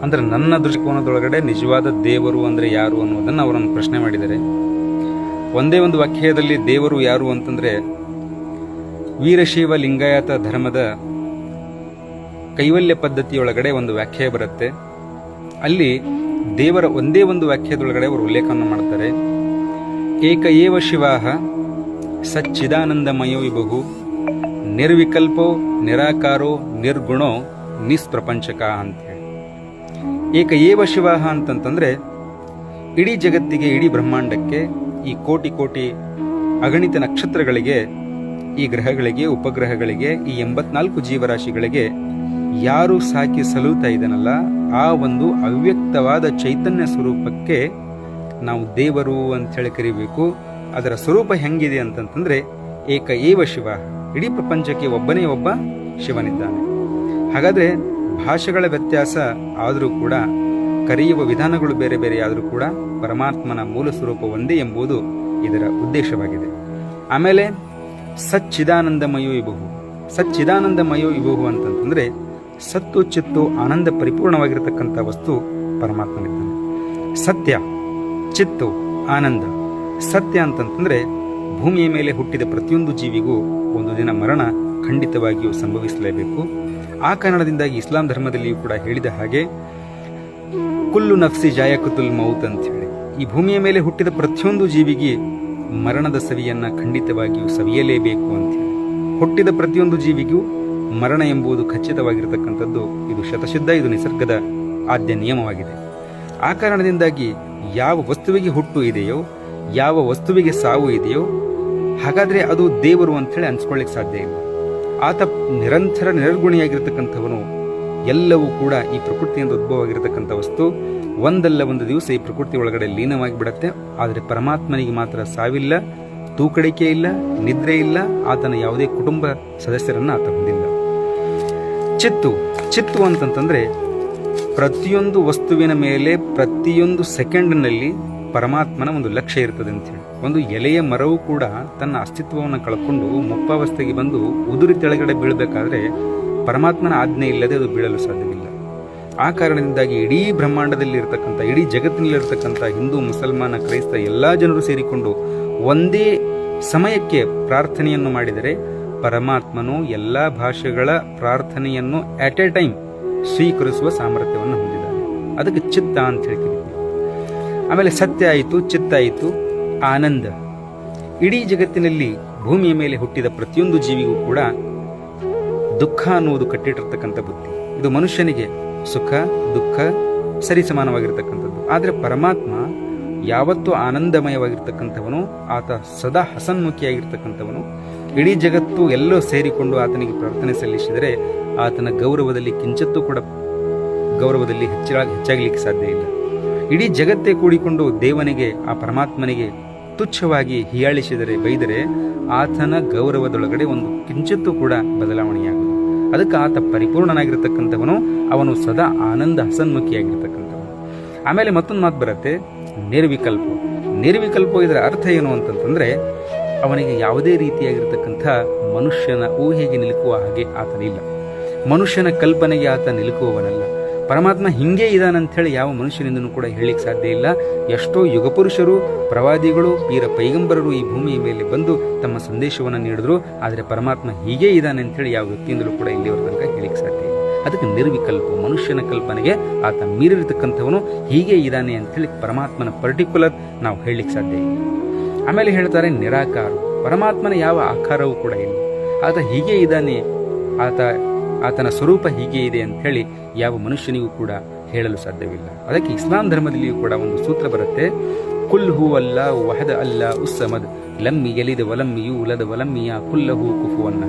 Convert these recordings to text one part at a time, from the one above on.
ಅಂದ್ರೆ ನನ್ನ ದೃಷ್ಟಿಕೋನದೊಳಗಡೆ ನಿಜವಾದ ದೇವರು ಅಂದ್ರೆ ಯಾರು ಅನ್ನೋದನ್ನ ಅವರನ್ನು ಪ್ರಶ್ನೆ ಮಾಡಿದ್ದಾರೆ. ಒಂದೇ ಒಂದು ವಾಕ್ಯದಲ್ಲಿ ದೇವರು ಯಾರು ಅಂತಂದ್ರೆ, ವೀರಶೈವ ಲಿಂಗಾಯತ ಧರ್ಮದ ಕೈವಲ್ಯ ಪದ್ಧತಿಯೊಳಗಡೆ ಒಂದು ವ್ಯಾಖ್ಯೆ ಬರುತ್ತೆ. ಅಲ್ಲಿ ದೇವರ ಒಂದೇ ಒಂದು ವಾಕ್ಯದೊಳಗಡೆ ಅವರು ಉಲ್ಲೇಖವನ್ನು ಮಾಡ್ತಾರೆ. ಏಕ ಏವ ಶಿವಾಹ ಸಚ್ಚಿದಾನಂದಮಯೋ ವಿಭು ನಿರ್ವಿಕಲ್ಪೋ ನಿರಾಕಾರೋ ನಿರ್ಗುಣೋ ನಿಸ್ಪ್ರಪಂಚಕ ಅಂತ ಹೇಳಿ. ಏಕ ಏವ ಶಿವಾಹ ಅಂತಂತಂದ್ರೆ ಇಡೀ ಜಗತ್ತಿಗೆ, ಇಡೀ ಬ್ರಹ್ಮಾಂಡಕ್ಕೆ, ಈ ಕೋಟಿ ಕೋಟಿ ಅಗಣಿತ ನಕ್ಷತ್ರಗಳಿಗೆ, ಈ ಗ್ರಹಗಳಿಗೆ, ಉಪಗ್ರಹಗಳಿಗೆ, ಈ 84 ಜೀವರಾಶಿಗಳಿಗೆ ಯಾರು ಸಾಕಿ ಸಲುತ್ತಾ ಇದ್ದಾನಲ್ಲ, ಆ ಒಂದು ಅವ್ಯಕ್ತವಾದ ಚೈತನ್ಯ ಸ್ವರೂಪಕ್ಕೆ ನಾವು ದೇವರು ಅಂತ ಹೇಳಿ ಕರಿಬೇಕು. ಅದರ ಸ್ವರೂಪ ಹೆಂಗಿದೆ ಅಂತಂತಂದ್ರೆ ಏಕ ಏವ ಶಿವ, ಇಡೀ ಪ್ರಪಂಚಕ್ಕೆ ಒಬ್ಬನೇ ಒಬ್ಬ ಶಿವನಿದ್ದಾನೆ. ಹಾಗಾದ್ರೆ ಭಾಷೆಗಳ ವ್ಯತ್ಯಾಸ ಆದರೂ ಕೂಡ, ಕರೆಯುವ ವಿಧಾನಗಳು ಬೇರೆ ಬೇರೆ ಆದರೂ ಕೂಡ ಪರಮಾತ್ಮನ ಮೂಲ ಸ್ವರೂಪ ಒಂದೇ ಎಂಬುದು ಇದರ ಉದ್ದೇಶವಾಗಿದೆ. ಆಮೇಲೆ ಸಚ್ಚಿದಾನಂದಮಯೋ ವಿಭು, ಸಚ್ಚಿದಾನಂದಮಯೋ ವಿಭು ಅಂತಂತಂದ್ರೆ ಸತ್ತು ಚಿತ್ತು ಆನಂದ ಪರಿಪೂರ್ಣವಾಗಿರತಕ್ಕಂಥ ವಸ್ತು ಪರಮಾತ್ಮನಿದ್ದಾನೆ. ಸತ್ಯ, ಚಿತ್ತು, ಆನಂದ. ಸತ್ಯ ಅಂತಂತಂದ್ರೆ ಭೂಮಿಯ ಮೇಲೆ ಹುಟ್ಟಿದ ಪ್ರತಿಯೊಂದು ಜೀವಿಗೂ ಒಂದು ದಿನ ಮರಣ ಖಂಡಿತವಾಗಿಯೂ ಸಂಭವಿಸಲೇಬೇಕು. ಆ ಕಾರಣದಿಂದಾಗಿ ಇಸ್ಲಾಂ ಧರ್ಮದಲ್ಲಿಯೂ ಕೂಡ ಹೇಳಿದ ಹಾಗೆ ಕುಲ್ಲು ನಫ್ಸಿ ಜಾಯಕುತುಲ್ ಮೌತ್ ಅಂತ ಹೇಳಿ, ಈ ಭೂಮಿಯ ಮೇಲೆ ಹುಟ್ಟಿದ ಪ್ರತಿಯೊಂದು ಜೀವಿಗೆ ಮರಣದ ಸವಿಯನ್ನ ಖಂಡಿತವಾಗಿಯೂ ಸವಿಯಲೇಬೇಕು ಅಂತ ಹೇಳಿ. ಹುಟ್ಟಿದ ಪ್ರತಿಯೊಂದು ಜೀವಿಗೂ ಮರಣ ಎಂಬುದು ಖಚಿತವಾಗಿರತಕ್ಕಂಥದ್ದು. ಇದು ಶತಸಿದ್ಧ, ಇದು ನಿಸರ್ಗದ ಆದ್ಯ ನಿಯಮವಾಗಿದೆ. ಆ ಕಾರಣದಿಂದಾಗಿ ಯಾವ ವಸ್ತುವಿಗೆ ಹುಟ್ಟು ಇದೆಯೋ, ಯಾವ ವಸ್ತುವಿಗೆ ಸಾವು ಇದೆಯೋ, ಹಾಗಾದ್ರೆ ಅದು ದೇವರು ಅಂತೇಳಿ ಅನ್ಸ್ಕೊಳ್ಳಿಕ್ ಸಾಧ್ಯ ಇಲ್ಲ. ಆತ ನಿರಂತರ ನಿರ್ಗುಣಿಯಾಗಿರ್ತಕ್ಕಂಥವನು. ಎಲ್ಲವೂ ಕೂಡ ಈ ಪ್ರಕೃತಿಯಿಂದ ಉದ್ಭವವಾಗಿರತಕ್ಕಂಥ ವಸ್ತು ಒಂದಲ್ಲ ಒಂದು ದಿವಸ ಈ ಪ್ರಕೃತಿ ಒಳಗಡೆ ಲೀನವಾಗಿ ಬಿಡತ್ತೆ. ಆದರೆ ಪರಮಾತ್ಮನಿಗೆ ಮಾತ್ರ ಸಾವಿಲ್ಲ, ತೂಕಡಿಕೆ ಇಲ್ಲ, ನಿದ್ರೆ ಇಲ್ಲ. ಆತನ ಯಾವುದೇ ಕುಟುಂಬ ಸದಸ್ಯರನ್ನ ಆತ ಹೊಂದಿಲ್ಲ. ಚಿತ್ತು, ಚಿತ್ತು ಅಂತಂತಂದ್ರೆ ಪ್ರತಿಯೊಂದು ವಸ್ತುವಿನ ಮೇಲೆ ಪ್ರತಿಯೊಂದು ಸೆಕೆಂಡ್ನಲ್ಲಿ ಪರಮಾತ್ಮನ ಒಂದು ಲಕ್ಷ್ಯ ಇರ್ತದೆ ಅಂತ ಹೇಳಿ. ಒಂದು ಎಲೆಯ ಮರವು ಕೂಡ ತನ್ನ ಅಸ್ತಿತ್ವವನ್ನು ಕಳ್ಕೊಂಡು ಮುಪ್ಪಾವಸ್ಥೆಗೆ ಬಂದು ಉದುರಿ ತೆಳಗಡೆ ಬೀಳಬೇಕಾದ್ರೆ ಪರಮಾತ್ಮನ ಆಜ್ಞೆ ಇಲ್ಲದೆ ಅದು ಬೀಳಲು ಸಾಧ್ಯವಿಲ್ಲ. ಆ ಕಾರಣದಿಂದಾಗಿ ಇಡೀ ಬ್ರಹ್ಮಾಂಡದಲ್ಲಿ ಇರತಕ್ಕಂಥ, ಇಡೀ ಜಗತ್ತಿನಲ್ಲಿರ್ತಕ್ಕಂಥ ಹಿಂದೂ, ಮುಸಲ್ಮಾನ, ಕ್ರೈಸ್ತ ಎಲ್ಲಾ ಜನರು ಸೇರಿಕೊಂಡು ಒಂದೇ ಸಮಯಕ್ಕೆ ಪ್ರಾರ್ಥನೆಯನ್ನು ಮಾಡಿದರೆ ಪರಮಾತ್ಮನು ಎಲ್ಲಾ ಭಾಷೆಗಳ ಪ್ರಾರ್ಥನೆಯನ್ನು ಅಟ್ ಎ ಟೈಮ್ ಸ್ವೀಕರಿಸುವ ಸಾಮರ್ಥ್ಯವನ್ನು ಹೊಂದಿದ್ದಾನೆ. ಅದಕ್ಕೆ ಚಿತ್ತ ಅಂತ ಹೇಳ್ತೀವಿ. ಆಮೇಲೆ ಸತ್ಯ ಆಯಿತು, ಚಿತ್ತ ಆಯಿತು, ಆನಂದ. ಇಡೀ ಜಗತ್ತಿನಲ್ಲಿ ಭೂಮಿಯ ಮೇಲೆ ಹುಟ್ಟಿದ ಪ್ರತಿಯೊಂದು ಜೀವಿಗೂ ಕೂಡ ದುಃಖ ಅನ್ನುವುದು ಕಟ್ಟಿಟ್ಟಿರ್ತಕ್ಕಂಥ ಬುದ್ಧಿ. ಇದು ಮನುಷ್ಯನಿಗೆ ಸುಖ ದುಃಖ ಸರಿ ಸಮಾನವಾಗಿರ್ತಕ್ಕಂಥದ್ದು. ಆದರೆ ಪರಮಾತ್ಮ ಯಾವತ್ತೂ ಆನಂದಮಯವಾಗಿರ್ತಕ್ಕಂಥವನು. ಆತ ಸದಾ ಹಸನ್ಮುಖಿಯಾಗಿರ್ತಕ್ಕಂಥವನು. ಇಡೀ ಜಗತ್ತು ಎಲ್ಲೋ ಸೇರಿಕೊಂಡು ಆತನಿಗೆ ಪ್ರಾರ್ಥನೆ ಸಲ್ಲಿಸಿದರೆ ಆತನ ಗೌರವದಲ್ಲಿ ಕಿಂಚತ್ತೂ ಕೂಡ ಗೌರವದಲ್ಲಿ ಹೆಚ್ಚಾಗಲಿಕ್ಕೆ ಸಾಧ್ಯ ಇಲ್ಲ. ಇಡೀ ಜಗತ್ತೇ ಕೂಡಿಕೊಂಡು ದೇವನಿಗೆ, ಆ ಪರಮಾತ್ಮನಿಗೆ ತುಚ್ಛವಾಗಿ ಹೀಯಾಳಿಸಿದರೆ, ಬೈದರೆ ಆತನ ಗೌರವದೊಳಗಡೆ ಒಂದು ಕಿಂಚಿತ್ತೂ ಕೂಡ ಬದಲಾವಣೆಯಾಗುವುದು. ಅದಕ್ಕೆ ಆತ ಪರಿಪೂರ್ಣನಾಗಿರ್ತಕ್ಕಂಥವನು. ಅವನು ಸದಾ ಆನಂದ ಹಸನ್ಮುಖಿಯಾಗಿರ್ತಕ್ಕಂಥವನು. ಆಮೇಲೆ ಮತ್ತೊಂದು ಮಾತು ಬರುತ್ತೆ, ನಿರ್ವಿಕಲ್ಪ. ನಿರ್ವಿಕಲ್ಪ ಇದರ ಅರ್ಥ ಏನು ಅಂತಂತಂದ್ರೆ ಅವನಿಗೆ ಯಾವುದೇ ರೀತಿಯಾಗಿರ್ತಕ್ಕಂಥ ಮನುಷ್ಯನ ಊಹೆಗೆ ನಿಲುಕುವ ಹಾಗೆ ಆತನಿಲ್ಲ. ಮನುಷ್ಯನ ಕಲ್ಪನೆಗೆ ಆತ ನಿಲುಕುವವನಲ್ಲ. ಪರಮಾತ್ಮ ಹಿಂಗೆ ಇದಾನಂಥೇಳಿ ಯಾವ ಮನುಷ್ಯನಿಂದನೂ ಕೂಡ ಹೇಳಲಿಕ್ಕೆ ಸಾಧ್ಯ ಇಲ್ಲ. ಎಷ್ಟೋ ಯುಗಪುರುಷರು, ಪ್ರವಾದಿಗಳು, ವೀರ ಪೈಗಂಬರರು ಈ ಭೂಮಿಯ ಮೇಲೆ ಬಂದು ತಮ್ಮ ಸಂದೇಶವನ್ನು ನೀಡಿದ್ರು. ಆದರೆ ಪರಮಾತ್ಮ ಹೀಗೆ ಇದ್ದಾನೆ ಅಂತೇಳಿ ಯಾವ ವ್ಯಕ್ತಿಯಿಂದಲೂ ಕೂಡ ಇಲ್ಲಿವರ ತನಕ ಹೇಳಲಿಕ್ಕೆ ಸಾಧ್ಯ ಇಲ್ಲ. ಅದಕ್ಕೆ ನಿರ್ವಿಕಲ್ಪ, ಮನುಷ್ಯನ ಕಲ್ಪನೆಗೆ ಆತ ಮೀರಿರ್ತಕ್ಕಂಥವನು. ಹೀಗೆ ಇದ್ದಾನೆ ಅಂತೇಳಿ ಪರಮಾತ್ಮನ ಪರ್ಟಿಕ್ಯುಲರ್ ನಾವು ಹೇಳಲಿಕ್ಕೆ ಸಾಧ್ಯ ಇಲ್ಲ. ಆಮೇಲೆ ಹೇಳ್ತಾರೆ ನಿರಾಕಾರ. ಪರಮಾತ್ಮನ ಯಾವ ಆಕಾರವೂ ಕೂಡ ಇಲ್ಲ. ಆತ ಹೀಗೆ ಇದ್ದಾನೆ, ಆತನ ಸ್ವರೂಪ ಹೀಗೆ ಇದೆ ಅಂತ ಹೇಳಿ ಯಾವ ಮನುಷ್ಯನಿಗೂ ಕೂಡ ಹೇಳಲು ಸಾಧ್ಯವಿಲ್ಲ. ಅದಕ್ಕೆ ಇಸ್ಲಾಂ ಧರ್ಮದಲ್ಲಿಯೂ ಕೂಡ ಒಂದು ಸೂತ್ರ ಬರುತ್ತೆ, ಕುಲ್ ಹೂ ಅಲ್ಲ ವಹದ ಅಲ್ಲ ಉಸ್ಸಮದ್ ಲಮ್ಮಿ ಎಲಿದ ವಲಮ್ಮಿ ಯೂಲದ ವಲಮ್ಮಿಯ ಕುಲ್ಲಹೂ ಕುಫುವನ್ನ.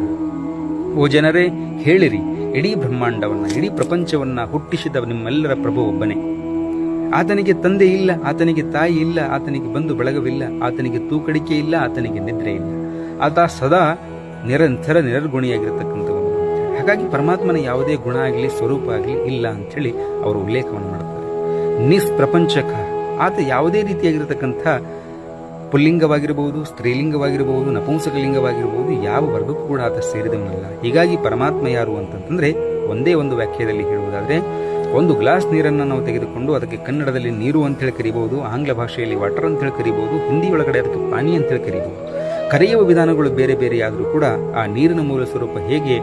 ಓ ಜನರೇ, ಹೇಳಿರಿ, ಇಡೀ ಬ್ರಹ್ಮಾಂಡವನ್ನ, ಇಡೀ ಪ್ರಪಂಚವನ್ನ ಹುಟ್ಟಿಸಿದ ನಿಮ್ಮೆಲ್ಲರ ಪ್ರಭು ಒಬ್ಬನೇ. ಆತನಿಗೆ ತಂದೆ ಇಲ್ಲ, ಆತನಿಗೆ ತಾಯಿ ಇಲ್ಲ, ಆತನಿಗೆ ಬಂಧು ಬಳಗವಿಲ್ಲ, ಆತನಿಗೆ ತೂಕಡಿಕೆ ಇಲ್ಲ, ಆತನಿಗೆ ನಿದ್ರೆ ಇಲ್ಲ. ಆತ ಸದಾ ನಿರಂತರ ನಿರ್ಗುಣಿಯಾಗಿರ್ತಕ್ಕಂಥವನು. ಹಾಗಾಗಿ ಪರಮಾತ್ಮನ ಯಾವುದೇ ಗುಣ ಆಗಲಿ ಸ್ವರೂಪ ಆಗಲಿ ಇಲ್ಲ ಅಂಥೇಳಿ ಅವರು ಉಲ್ಲೇಖವನ್ನು ಮಾಡ್ತಾರೆ. ನಿಸ್ಪ್ರಪಂಚಕ. ಆತ ಯಾವುದೇ ರೀತಿಯಾಗಿರತಕ್ಕಂಥ ಪುಲ್ಲಿಂಗವಾಗಿರಬಹುದು, ಸ್ತ್ರೀಲಿಂಗವಾಗಿರಬಹುದು, ನಪುಂಸಕಲಿಂಗವಾಗಿರಬಹುದು, ಯಾವ ವರ್ಗಕ್ಕೂ ಕೂಡ ಆತ ಸೇರಿದವನಲ್ಲ. ಹೀಗಾಗಿ ಪರಮಾತ್ಮ ಯಾರು ಅಂತಂತಂದ್ರೆ ಒಂದೇ ಒಂದು ವ್ಯಾಖ್ಯೆಯಲ್ಲಿ ಹೇಳುವುದಾದರೆ, ಒಂದು ಗ್ಲಾಸ್ ನೀರನ್ನು ನಾವು ತೆಗೆದುಕೊಂಡು ಅದಕ್ಕೆ ಕನ್ನಡದಲ್ಲಿ ನೀರು ಅಂತೇಳಿ ಕರಿಬಹುದು, ಆಂಗ್ಲ ಭಾಷೆಯಲ್ಲಿ ವಾಟರ್ ಅಂತೇಳಿ ಕರಿಬಹುದು, ಹಿಂದಿ ಒಳಗಡೆ ಅದಕ್ಕೆ ಪಾನಿ ಅಂತೇಳಿ ಕರಿಬಹುದು. ಕರೆಯುವ ವಿಧಾನಗಳು ಬೇರೆ ಬೇರೆಯಾದರೂ ಕೂಡ ಆ ನೀರಿನ ಮೂಲ ಸ್ವರೂಪ ಹೇಗೆ